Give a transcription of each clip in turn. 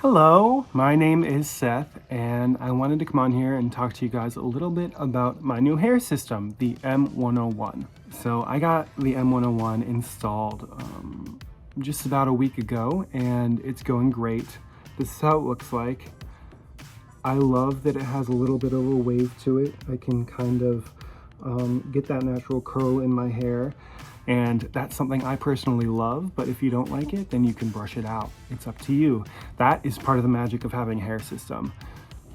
Hello, my name is Seth, and I wanted to come on here and talk to you guys a little bit about my new hair system, the M101. So I got the M101 installed just about a week ago, and it's going great. This is how it looks like. I love that it has a little bit of a wave to it. I can kind of get that natural curl in my hair, and that's something I personally love. But if you don't like it, then you can brush it out. It's up to you. That is part of the magic of having a hair system.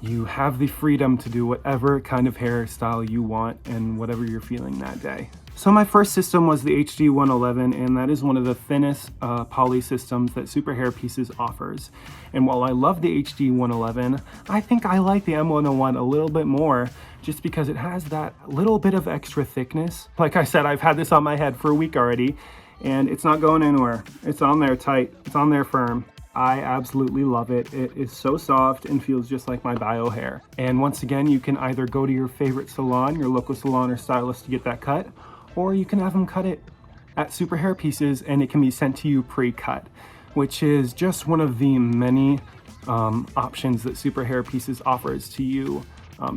You have the freedom to do whatever kind of hairstyle you want and whatever you're feeling that day. So my first system was the HD 111, and that is one of the thinnest poly systems that Super Hair Pieces offers. And while I love the HD 111, I think I like the M101 a little bit more just because it has that little bit of extra thickness. Like I said, I've had this on my head for a week already, and it's not going anywhere. It's on there tight, it's on there firm. I absolutely love it. It is so soft and feels just like my bio hair. And once again, you can either go to your favorite salon, your local salon or stylist to get that cut, or you can have them cut it at Super Hair Pieces and it can be sent to you pre-cut, which is just one of the many options that Super Hair Pieces offers to you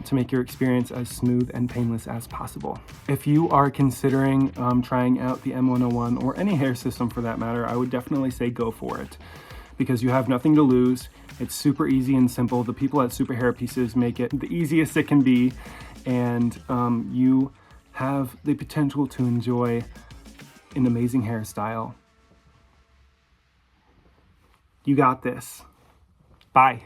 to make your experience as smooth and painless as possible. If you are considering trying out the M101 or any hair system for that matter, I would definitely say go for it, because you have nothing to lose. It's super easy and simple. The people at Super Hair Pieces make it the easiest it can be, and you have the potential to enjoy an amazing hairstyle. You got this. Bye.